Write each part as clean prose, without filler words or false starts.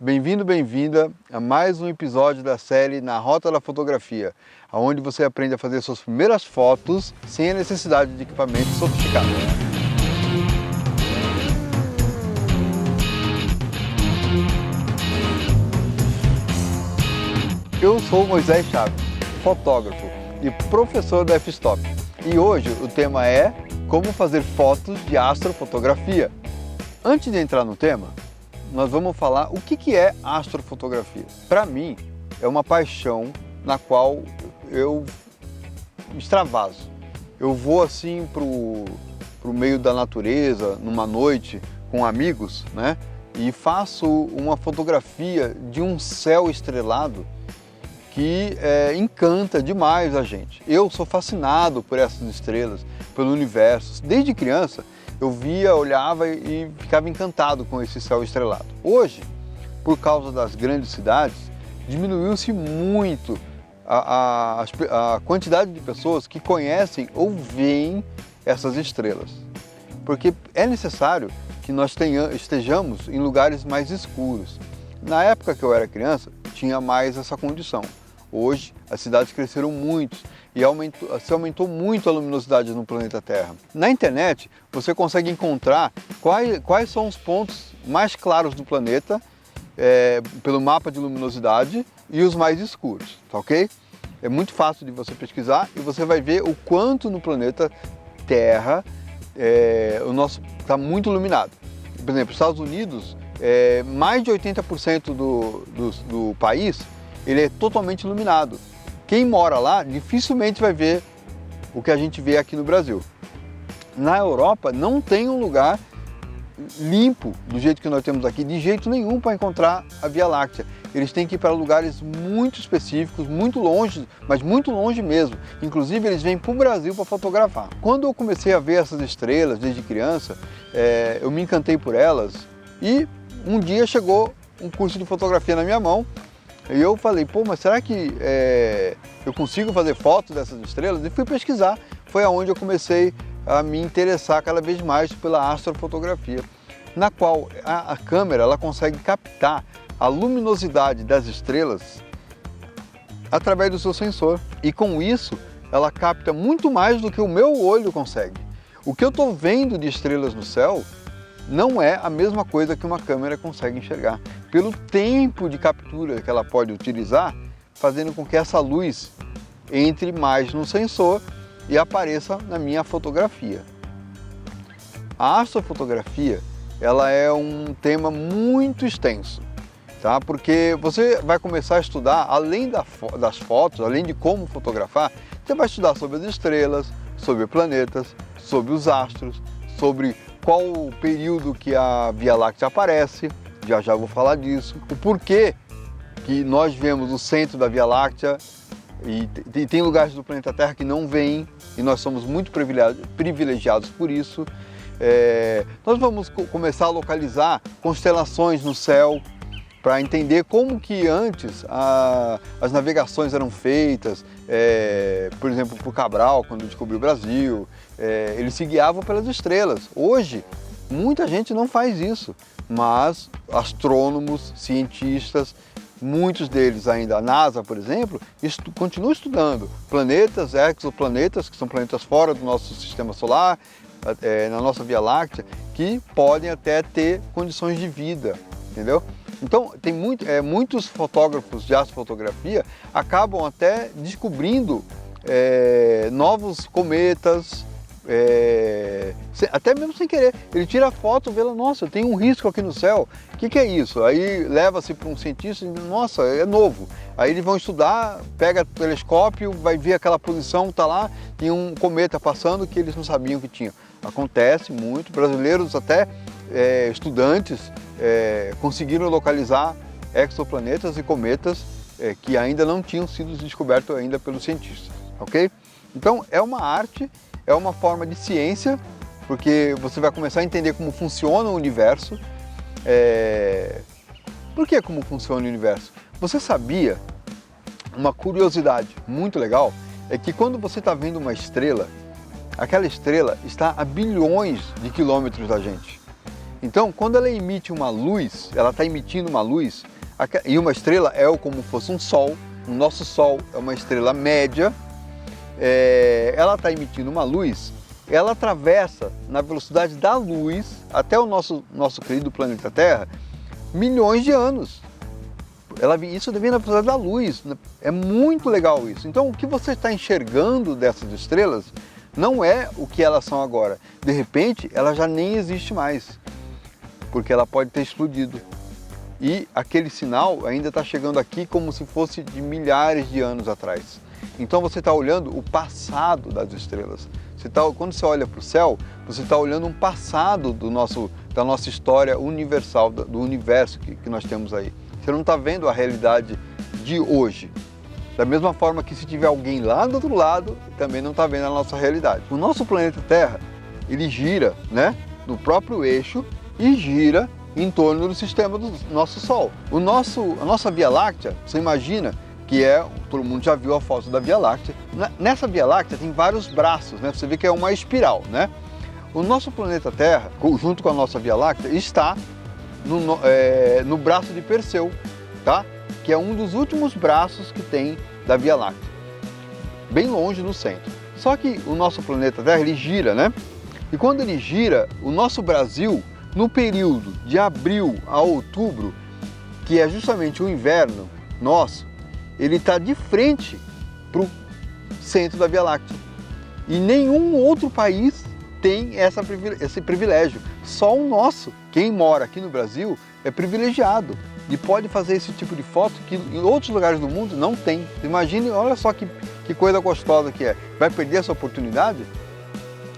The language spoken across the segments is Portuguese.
Bem-vindo, bem-vinda a mais um episódio da série Na Rota da Fotografia, onde você aprende a fazer suas primeiras fotos sem a necessidade de equipamentos sofisticados. Eu sou Moisés Chaves, fotógrafo e professor da F-Stop. E hoje o tema é como fazer fotos de astrofotografia. Antes de entrar no tema, nós vamos falar o que é astrofotografia. Para mim, é uma paixão na qual eu extravaso. Eu vou assim pro meio da natureza, numa noite, com amigos, né? E faço uma fotografia de um céu estrelado que encanta demais a gente. Eu sou fascinado por essas estrelas, pelo universo. Desde criança, eu via, olhava e ficava encantado com esse céu estrelado. Hoje, por causa das grandes cidades, diminuiu-se muito a quantidade de pessoas que conhecem ou veem essas estrelas. Porque é necessário que nós estejamos em lugares mais escuros. Na época que eu era criança, tinha mais essa condição. Hoje, as cidades cresceram muito e se aumentou muito a luminosidade no planeta Terra. Na internet, você consegue encontrar quais são os pontos mais claros do planeta pelo mapa de luminosidade e os mais escuros, tá ok? É muito fácil de você pesquisar e você vai ver o quanto no planeta Terra o nosso está muito iluminado. Por exemplo, Estados Unidos, mais de 80% do país ele é totalmente iluminado. Quem mora lá dificilmente vai ver o que a gente vê aqui no Brasil. Na Europa não tem um lugar limpo do jeito que nós temos aqui, de jeito nenhum, para encontrar a Via Láctea. Eles têm que ir para lugares muito específicos, muito longe, mas muito longe mesmo. Inclusive eles vêm para o Brasil para fotografar. Quando eu comecei a ver essas estrelas desde criança, eu me encantei por elas e um dia chegou um curso de fotografia na minha mão. E eu falei, pô, mas será que eu consigo fazer fotos dessas estrelas? E fui pesquisar. Foi aonde eu comecei a me interessar cada vez mais pela astrofotografia, na qual a câmera ela consegue captar a luminosidade das estrelas através do seu sensor. E com isso, ela capta muito mais do que o meu olho consegue. O que eu estou vendo de estrelas no céu não é a mesma coisa que uma câmera consegue enxergar, pelo tempo de captura que ela pode utilizar, fazendo com que essa luz entre mais no sensor e apareça na minha fotografia. A astrofotografia, ela é um tema muito extenso, tá? Porque você vai começar a estudar, além das fotos, além de como fotografar, você vai estudar sobre as estrelas, sobre planetas, sobre os astros, sobre qual o período que a Via Láctea aparece, já vou falar disso, o porquê que nós vemos o centro da Via Láctea e tem lugares do planeta Terra que não vêm e nós somos muito privilegiados por isso. Nós vamos começar a localizar constelações no céu para entender como que antes as navegações eram feitas, por exemplo, por Cabral, quando descobriu o Brasil, eles se guiavam pelas estrelas. Hoje, muita gente não faz isso, mas astrônomos, cientistas, muitos deles ainda, a NASA, por exemplo, continua estudando planetas, exoplanetas, que são planetas fora do nosso sistema solar, na nossa Via Láctea, que podem até ter condições de vida, entendeu? Então, tem muitos fotógrafos de astrofotografia acabam até descobrindo novos cometas, até mesmo sem querer. Ele tira a foto e vê, nossa, tem um risco aqui no céu, o que é isso? Aí leva-se para um cientista e diz, nossa, é novo. Aí eles vão estudar, pega o telescópio, vai ver aquela posição, está lá, tem um cometa passando que eles não sabiam que tinha. Acontece muito, brasileiros até estudantes conseguiram localizar exoplanetas e cometas que ainda não tinham sido descobertos ainda pelos cientistas, ok? Então é uma arte, é uma forma de ciência, porque você vai começar a entender como funciona o universo. Por que como funciona o universo? Você sabia, uma curiosidade muito legal, é que quando você está vendo uma estrela, aquela estrela está a bilhões de quilômetros da gente. Então, quando ela emite uma luz, ela está emitindo uma luz, e uma estrela é como fosse um Sol, o nosso Sol é uma estrela média, ela está emitindo uma luz, ela atravessa na velocidade da luz até o nosso querido planeta Terra milhões de anos. Isso vem na velocidade da luz, é muito legal isso. Então o que você está enxergando dessas estrelas não é o que elas são agora. De repente ela já nem existe mais, porque ela pode ter explodido. E aquele sinal ainda está chegando aqui como se fosse de milhares de anos atrás. Então você está olhando o passado das estrelas. Quando você olha para o céu, você está olhando um passado da nossa história universal, do universo que nós temos aí. Você não está vendo a realidade de hoje. Da mesma forma que se tiver alguém lá do outro lado, também não está vendo a nossa realidade. O nosso planeta Terra, ele gira, né, no próprio eixo e gira em torno do sistema do nosso Sol. A nossa Via Láctea, você imagina que todo mundo já viu a foto da Via Láctea. Nessa Via Láctea tem vários braços, né? Você vê que é uma espiral, né? O nosso planeta Terra, junto com a nossa Via Láctea, está no braço de Perseu, tá? Que é um dos últimos braços que tem da Via Láctea, bem longe no centro. Só que o nosso planeta Terra, ele gira, né? E quando ele gira, o nosso Brasil, no período de abril a outubro, que é justamente o inverno nosso, ele está de frente para o centro da Via Láctea. E nenhum outro país tem esse privilégio, só o nosso. Quem mora aqui no Brasil é privilegiado e pode fazer esse tipo de foto que em outros lugares do mundo não tem. Imagine, olha só que coisa gostosa que é. Vai perder essa oportunidade?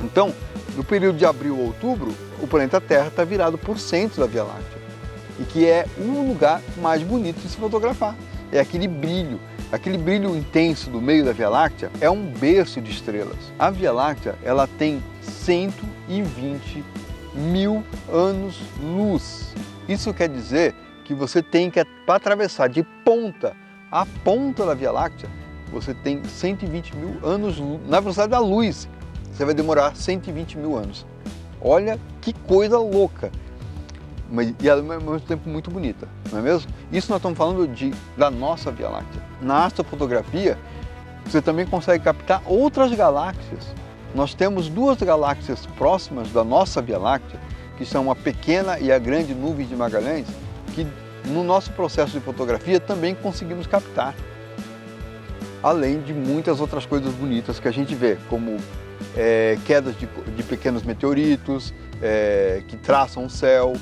Então, no período de abril a outubro, o planeta Terra está virado para o centro da Via Láctea, e que é o lugar mais bonito de se fotografar. É aquele brilho intenso do meio da Via Láctea é um berço de estrelas. A Via Láctea, ela tem 120 mil anos-luz. Isso quer dizer que você tem que, para atravessar de ponta a ponta da Via Láctea, você tem 120 mil anos-luz. Na velocidade da luz, você vai demorar 120 mil anos. Olha que coisa louca! E ao mesmo tempo muito bonita, não é mesmo? Isso nós estamos falando da nossa Via Láctea. Na astrofotografia, você também consegue captar outras galáxias. Nós temos duas galáxias próximas da nossa Via Láctea, que são a pequena e a grande nuvem de Magalhães, que no nosso processo de fotografia também conseguimos captar. Além de muitas outras coisas bonitas que a gente vê, como quedas de pequenos meteoritos que traçam o céu,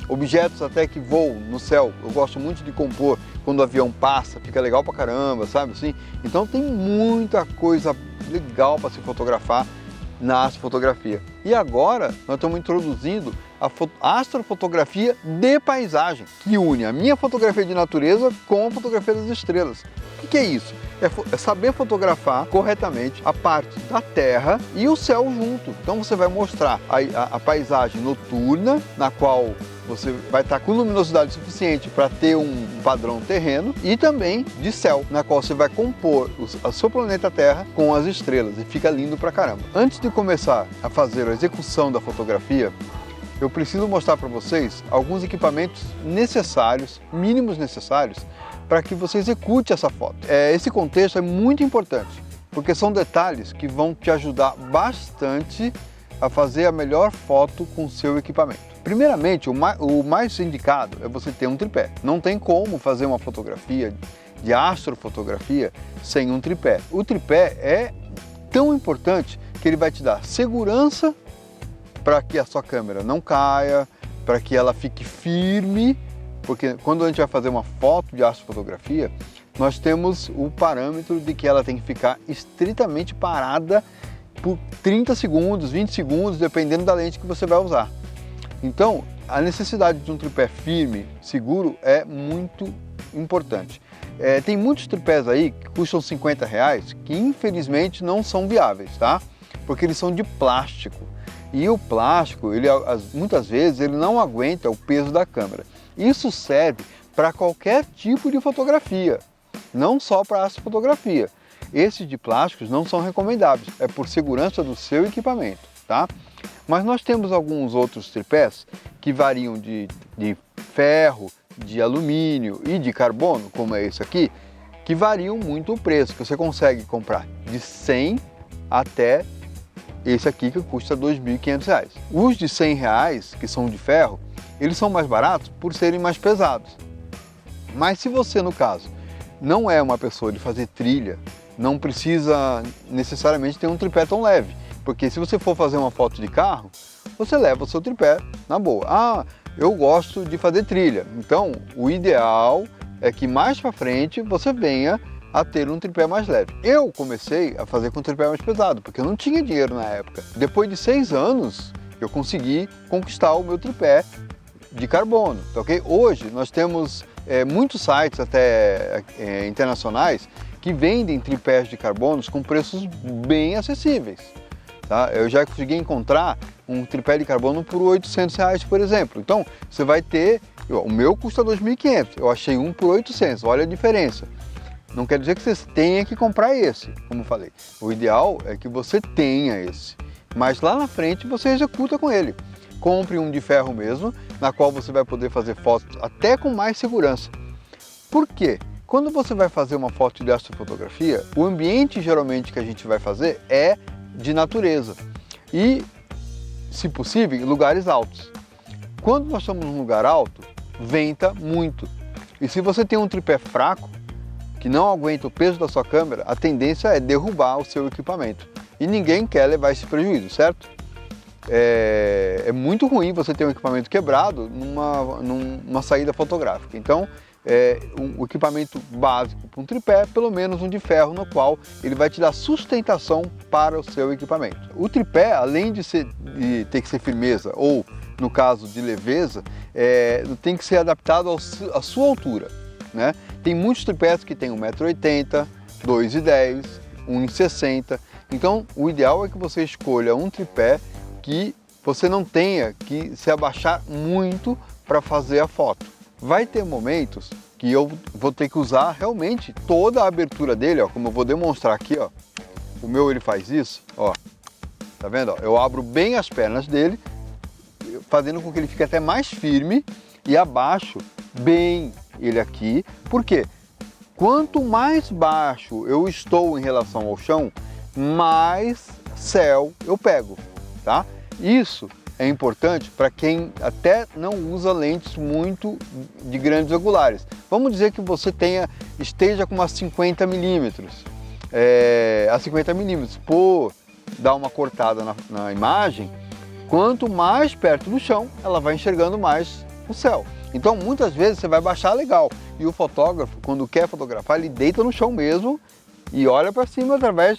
objetos até que voam no céu. Eu gosto muito de compor quando o avião passa, fica legal pra caramba, sabe assim? Então tem muita coisa legal para se fotografar na astrofotografia. E agora nós estamos introduzindo a astrofotografia de paisagem, que une a minha fotografia de natureza com a fotografia das estrelas. O que é isso? É saber fotografar corretamente a parte da Terra e o céu junto. Então você vai mostrar a paisagem noturna, na qual você vai estar com luminosidade suficiente para ter um padrão terreno, e também de céu, na qual você vai compor o seu planeta Terra com as estrelas, e fica lindo pra caramba. Antes de começar a fazer a execução da fotografia, eu preciso mostrar para vocês alguns equipamentos necessários, mínimos necessários, para que você execute essa foto. Esse contexto é muito importante, porque são detalhes que vão te ajudar bastante a fazer a melhor foto com o seu equipamento. Primeiramente, o mais indicado é você ter um tripé. Não tem como fazer uma fotografia de astrofotografia sem um tripé. O tripé é tão importante que ele vai te dar segurança para que a sua câmera não caia, para que ela fique firme, porque quando a gente vai fazer uma foto de astrofotografia, nós temos o parâmetro de que ela tem que ficar estritamente parada por 30 segundos, 20 segundos, dependendo da lente que você vai usar. Então, a necessidade de um tripé firme, seguro, é muito importante. Tem muitos tripés aí que custam R$50, que infelizmente não são viáveis, tá? Porque eles são de plástico. E o plástico, muitas vezes, ele não aguenta o peso da câmera. Isso serve para qualquer tipo de fotografia, não só para astrofotografia. Esses de plásticos não são recomendáveis, é por segurança do seu equipamento, tá? Mas nós temos alguns outros tripés que variam de ferro, de alumínio e de carbono, como é esse aqui, que variam muito o preço, que você consegue comprar de 100 até esse aqui que custa R$ 2.500. Os de R$ 100, que são de ferro, eles são mais baratos por serem mais pesados. Mas se você, no caso, não é uma pessoa de fazer trilha, não precisa necessariamente ter um tripé tão leve, porque se você for fazer uma foto de carro, você leva o seu tripé na boa. Ah, eu gosto de fazer trilha, então o ideal é que mais para frente você venha a ter um tripé mais leve. Eu comecei a fazer com um tripé mais pesado, porque eu não tinha dinheiro na época. Depois de 6 anos, eu consegui conquistar o meu tripé de carbono, tá ok? Hoje nós temos muitos sites até internacionais que vendem tripés de carbonos com preços bem acessíveis. Tá? Eu já consegui encontrar um tripé de carbono por R$ 800, por exemplo. Então, você vai ter... O meu custa R$ 2.500, eu achei um por 800, olha a diferença. Não quer dizer que você tenha que comprar esse, como falei. O ideal é que você tenha esse, mas lá na frente você executa com ele. Compre um de ferro mesmo, na qual você vai poder fazer fotos até com mais segurança. Por quê? Quando você vai fazer uma foto de astrofotografia, o ambiente geralmente que a gente vai fazer é de natureza e, se possível, em lugares altos. Quando nós estamos num lugar alto, venta muito. E se você tem um tripé fraco, que não aguenta o peso da sua câmera, a tendência é derrubar o seu equipamento. E ninguém quer levar esse prejuízo, certo? É muito ruim você ter um equipamento quebrado numa saída fotográfica. Então, um equipamento básico para um tripé, pelo menos um de ferro, no qual ele vai te dar sustentação para o seu equipamento. O tripé, além de ter que ser firmeza, ou no caso de leveza, tem que ser adaptado à sua altura, né? Tem muitos tripés que tem 1,80 m, 2,10 m, 1,60 m. Então, o ideal é que você escolha um tripé que você não tenha que se abaixar muito para fazer a foto. Vai ter momentos que eu vou ter que usar realmente toda a abertura dele, ó, como eu vou demonstrar aqui, ó. O meu ele faz isso, ó. Tá vendo? Ó? Eu abro bem as pernas dele, fazendo com que ele fique até mais firme e abaixo bem ele aqui. Por quê? Quanto mais baixo eu estou em relação ao chão, mais céu eu pego, tá? Isso é importante para quem até não usa lentes muito de grandes angulares. Vamos dizer que você esteja com umas 50 milímetros. A 50 milímetros, por dar uma cortada na imagem, quanto mais perto do chão, ela vai enxergando mais o céu. Então, muitas vezes você vai baixar legal. E o fotógrafo, quando quer fotografar, ele deita no chão mesmo e olha para cima através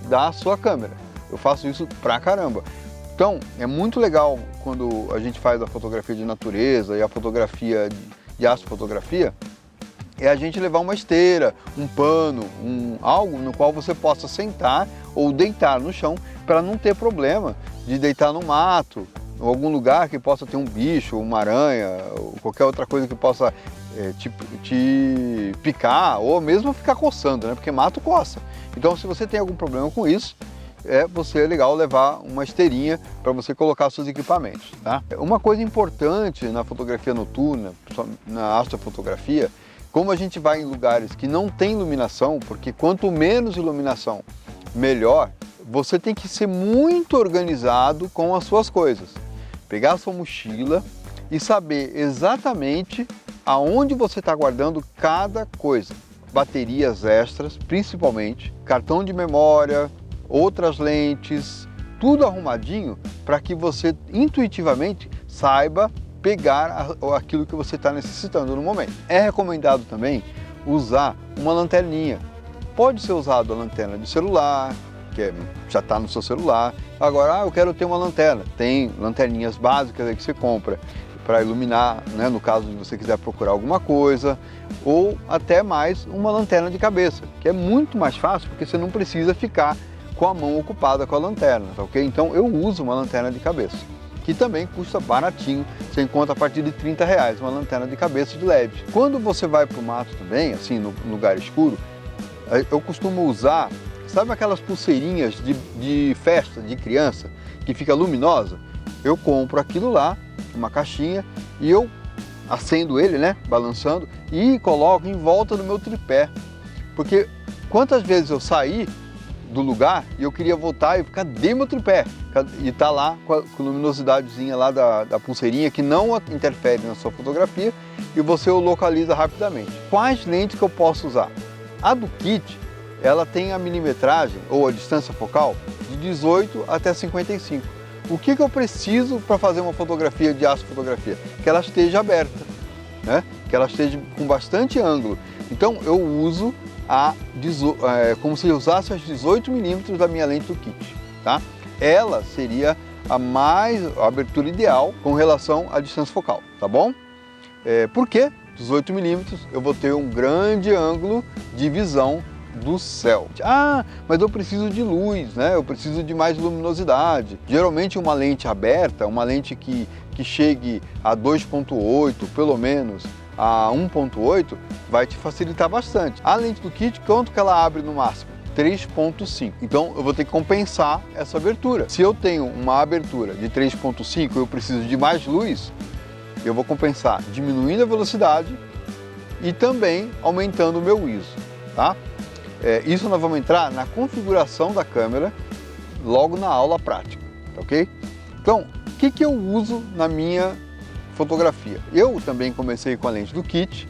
da sua câmera. Eu faço isso pra caramba. Então, é muito legal quando a gente faz a fotografia de natureza e a fotografia de astrofotografia, é a gente levar uma esteira, um pano, algo no qual você possa sentar ou deitar no chão para não ter problema de deitar no mato, ou algum lugar que possa ter um bicho, uma aranha, ou qualquer outra coisa que possa te picar, ou mesmo ficar coçando, né? Porque mato coça. Então, se você tem algum problema com isso, é legal levar uma esteirinha para você colocar seus equipamentos, tá? Uma coisa importante na fotografia noturna, na astrofotografia, como a gente vai em lugares que não tem iluminação, porque quanto menos iluminação, melhor, você tem que ser muito organizado com as suas coisas. Pegar a sua mochila e saber exatamente aonde você está guardando cada coisa. Baterias extras, principalmente, cartão de memória, outras lentes, tudo arrumadinho para que você intuitivamente saiba pegar aquilo que você está necessitando no momento. É recomendado também usar uma lanterninha. Pode ser usado a lanterna de celular, que já está no seu celular. Agora, eu quero ter uma lanterna. Tem lanterninhas básicas aí que você compra para iluminar, né, no caso de você quiser procurar alguma coisa, ou até mais uma lanterna de cabeça, que é muito mais fácil porque você não precisa ficar com a mão ocupada com a lanterna, tá ok? Então eu uso uma lanterna de cabeça, que também custa baratinho, você encontra a partir de R$30 uma lanterna de cabeça de LED. Quando você vai para o mato também, assim, no lugar escuro, eu costumo usar, sabe aquelas pulseirinhas de festa de criança, que fica luminosa, eu compro aquilo lá, uma caixinha, e eu acendo ele, né, balançando, e coloco em volta do meu tripé. Porque quantas vezes eu saí do lugar e eu queria voltar e cadê meu tripé? E tá lá com a luminosidadezinha lá da pulseirinha que não interfere na sua fotografia e você o localiza rapidamente. Quais lentes que eu posso usar? A do kit, ela tem a milimetragem ou a distância focal de 18 até 55. O que eu preciso para fazer uma fotografia de astrofotografia? Que ela esteja aberta, né? Que ela esteja com bastante ângulo. Então eu uso como se eu usasse as 18 milímetros da minha lente do kit, tá? Ela seria a abertura ideal com relação à distância focal, tá bom? Por quê? 18 milímetros eu vou ter um grande ângulo de visão do céu. Ah, mas eu preciso de luz, né? Eu preciso de mais luminosidade. Geralmente uma lente aberta, uma lente que chegue a 2.8, pelo menos a 1.8, vai te facilitar bastante. A lente do kit, quanto que ela abre no máximo? 3.5. Então eu vou ter que compensar essa abertura. Se eu tenho uma abertura de 3.5 e eu preciso de mais luz, eu vou compensar diminuindo a velocidade e também aumentando o meu ISO, tá? Isso nós vamos entrar na configuração da câmera logo na aula prática, tá ok? Então, o que eu uso na minha fotografia? Eu também comecei com a lente do kit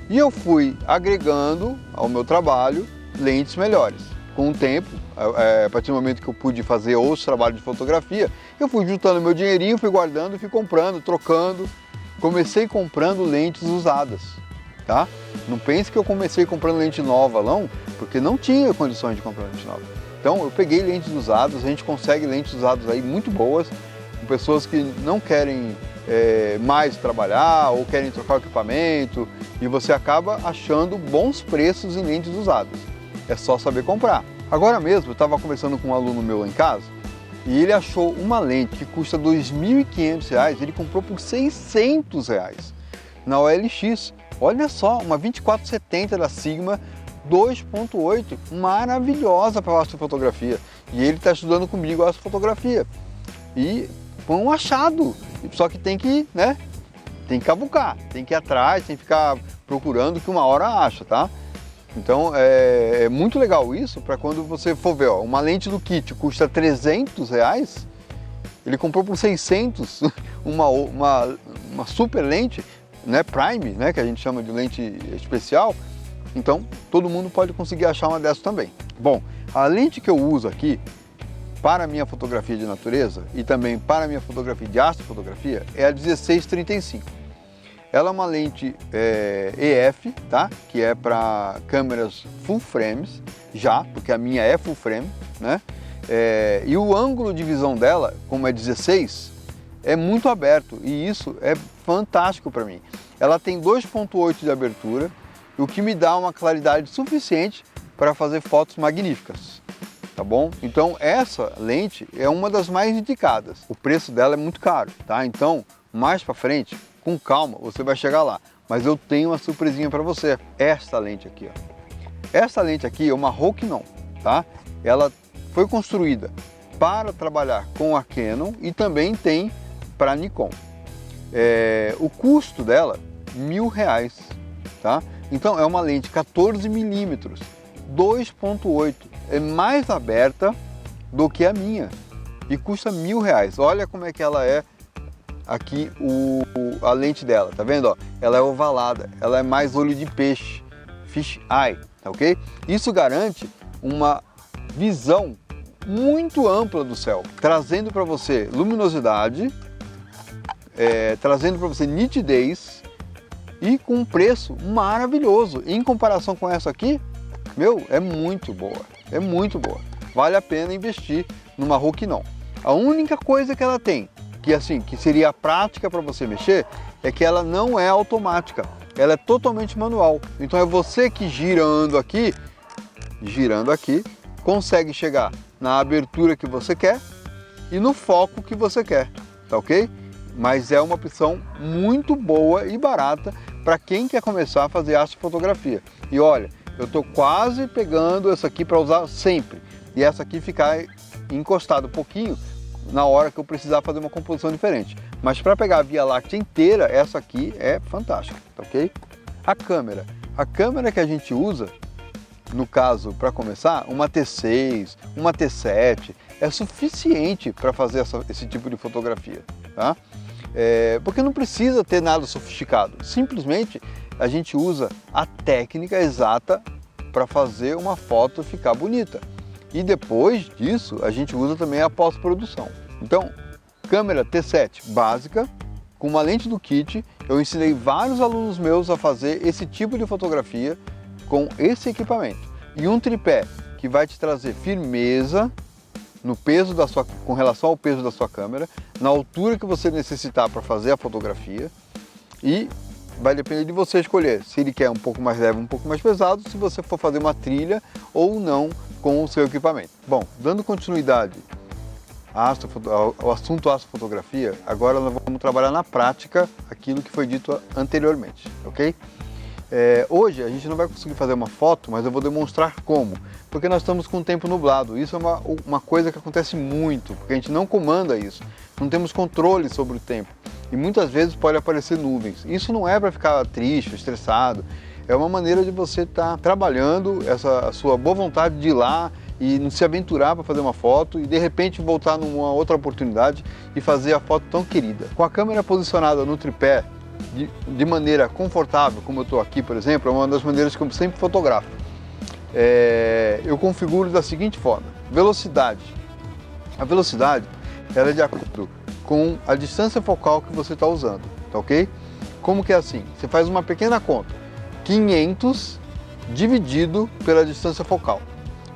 e eu fui agregando ao meu trabalho lentes melhores. Com o tempo, a partir do momento que eu pude fazer outros trabalhos de fotografia, eu fui juntando meu dinheirinho, fui guardando, fui comprando, trocando. Comecei comprando lentes usadas, tá? Não pense que eu comecei comprando lente nova, não, porque não tinha condições de comprar lente nova. Então eu peguei lentes usadas, a gente consegue lentes usadas aí muito boas, com pessoas que não querem mais trabalhar ou querem trocar o equipamento, e você acaba achando bons preços em lentes usadas. É só saber comprar. Agora mesmo eu estava conversando com um aluno meu lá em casa e ele achou uma lente que custa R$ 2.500, ele comprou por R$ 600 na OLX. Olha só, uma 2470 da Sigma 2.8, maravilhosa para astrofotografia. E ele está estudando comigo astrofotografia. E foi um achado, só que tem que, né, tem que cavucar, tem que ir atrás, tem que ficar procurando que uma hora acha, tá? Então é muito legal isso para quando você for ver, ó, uma lente do kit custa R$ 300, ele comprou por 600 uma super lente, né, Prime, né, que a gente chama de lente especial. Então todo mundo pode conseguir achar uma dessas também. Bom, a lente que eu uso aqui para a minha fotografia de natureza e também para a minha fotografia de astrofotografia é a 1635. Ela é uma lente EF, tá? Que é para câmeras full frames, já, porque a minha é full frame, né? E o ângulo de visão dela, como é 16, é muito aberto e isso é fantástico para mim. Ela tem 2.8 de abertura, o que me dá uma claridade suficiente para fazer fotos magníficas, tá bom? Então essa lente é uma das mais indicadas. O preço dela é muito caro, tá? Então, mais para frente, com calma, você vai chegar lá. Mas eu tenho uma surpresinha para você. Esta lente aqui, ó. Esta lente aqui é uma Rokinon, tá? Ela foi construída para trabalhar com a Canon e também tem para a Nikon. O custo dela, R$ 1.000, tá? Então é uma lente 14 milímetros, 2.8, é mais aberta do que a minha e custa R$ 1.000. Olha como é que ela é aqui a lente dela, tá vendo? Ó? Ela é ovalada, ela é mais olho de peixe, fish eye, tá ok? Isso garante uma visão muito ampla do céu, trazendo para você luminosidade, trazendo para você nitidez e com um preço maravilhoso. Em comparação com essa aqui, meu, é muito boa, é muito boa. Vale a pena investir numa Rokinon. A única coisa que ela tem, que seria a prática para você mexer, é que ela não é automática, ela é totalmente manual. Então é você que girando aqui, consegue chegar na abertura que você quer e no foco que você quer, tá ok? Mas é uma opção muito boa e barata para quem quer começar a fazer astrofotografia. E olha, eu estou quase pegando essa aqui para usar sempre, e essa aqui ficar encostada um pouquinho, na hora que eu precisar fazer uma composição diferente. Mas para pegar a Via Láctea inteira, essa aqui é fantástica, tá ok? A câmera que a gente usa, no caso, para começar, uma T6, uma T7, é suficiente para fazer esse tipo de fotografia, tá? Porque não precisa ter nada sofisticado, simplesmente a gente usa a técnica exata para fazer uma foto ficar bonita. E depois disso, a gente usa também a pós-produção. Então, câmera T7 básica, com uma lente do kit, eu ensinei vários alunos meus a fazer esse tipo de fotografia com esse equipamento. E um tripé que vai te trazer firmeza no peso com relação ao peso da sua câmera, na altura que você necessitar para fazer a fotografia, e vai depender de você escolher se ele quer um pouco mais leve, um pouco mais pesado, se você for fazer uma ou não com o seu equipamento. Bom, dando continuidade ao assunto astrofotografia, agora nós vamos trabalhar na prática aquilo que foi dito anteriormente, ok? Hoje a gente não vai conseguir fazer uma foto, mas eu vou demonstrar como, porque nós estamos com o tempo nublado. Isso é uma coisa que acontece muito, porque a gente não comanda isso, não temos controle sobre o tempo e muitas vezes pode aparecer nuvens. Isso não é para ficar triste, estressado, é uma maneira de você estar trabalhando a sua boa vontade de ir lá e não se aventurar para fazer uma foto e de repente voltar numa outra oportunidade e fazer a foto tão querida. Com a câmera posicionada no tripé, de maneira confortável, como eu estou aqui, por exemplo, é uma das maneiras que eu sempre fotografo. Eu configuro da seguinte forma: velocidade. A velocidade ela é de acordo com a distância focal que você está usando, tá ok? Como que é assim? Você faz uma pequena conta, 500 dividido pela distância focal.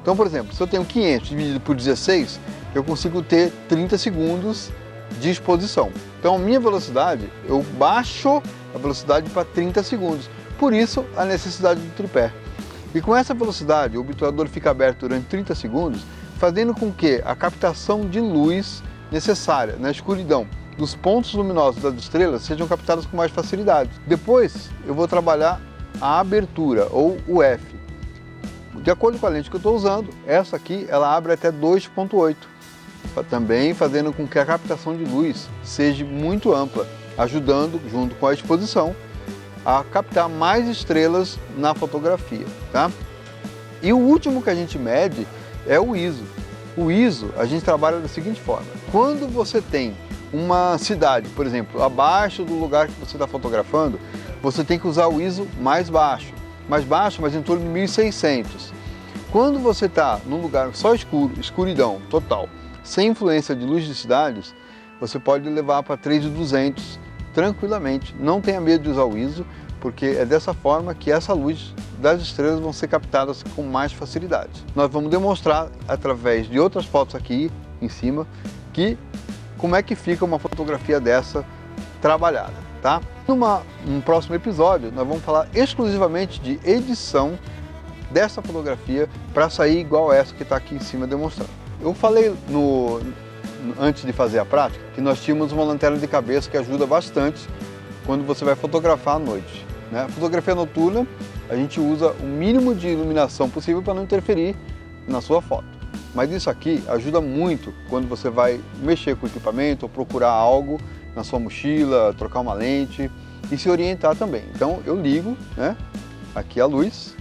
Então, por exemplo, se eu tenho 500 dividido por 16, eu consigo ter 30 segundos de exposição. Então a minha velocidade, eu baixo a velocidade para 30 segundos. Por isso a necessidade do tripé. E com essa velocidade o obturador fica aberto durante 30 segundos, fazendo com que a captação de luz necessária na escuridão dos pontos luminosos das estrelas sejam captadas com mais facilidade. Depois eu vou trabalhar a abertura, ou o F. De acordo com a lente que eu estou usando, essa aqui ela abre até 2.8. Também fazendo com que a captação de luz seja muito ampla, ajudando, junto com a exposição, a captar mais estrelas na fotografia, tá? E o último que a gente mede é o ISO. O ISO a gente trabalha da seguinte forma: quando você tem uma cidade, por exemplo, abaixo do lugar que você está fotografando, você tem que usar o ISO mais baixo, mas em torno de 1600. Quando você está num lugar só escuro, escuridão total, sem influência de luz de cidades, você pode levar para 3200 tranquilamente. Não tenha medo de usar o ISO, porque é dessa forma que essa luz das estrelas vão ser captadas com mais facilidade. Nós vamos demonstrar através de outras fotos aqui em cima como é que fica uma fotografia dessa trabalhada, tá? Num próximo episódio nós vamos falar exclusivamente de edição dessa fotografia para sair igual essa que está aqui em cima demonstrando. Eu falei antes de fazer a prática que nós tínhamos uma lanterna de cabeça que ajuda bastante quando você vai fotografar à noite, né? A fotografia noturna a gente usa o mínimo de iluminação possível para não interferir na sua foto. Mas isso aqui ajuda muito quando você vai mexer com o equipamento ou procurar algo na sua mochila, trocar uma lente e se orientar também. Então eu ligo, né, aqui a luz,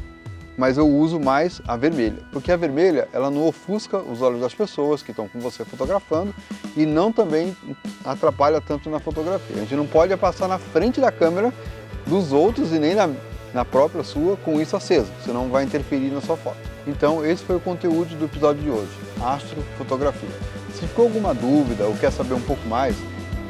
mas eu uso mais a vermelha, porque a vermelha ela não ofusca os olhos das pessoas que estão com você fotografando e não também atrapalha tanto na fotografia. A gente não pode passar na frente da câmera dos outros e nem na própria sua com isso acesa, senão vai interferir na sua foto. Então esse foi o conteúdo do episódio de hoje, astrofotografia. Se ficou alguma dúvida ou quer saber um pouco mais,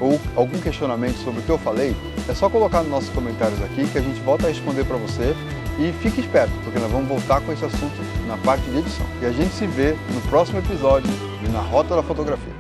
ou algum questionamento sobre o que eu falei, é só colocar nos nossos comentários aqui que a gente volta a responder para você. E fique esperto, porque nós vamos voltar com esse assunto na parte de edição. E a gente se vê no próximo episódio de Na Rota da Fotografia.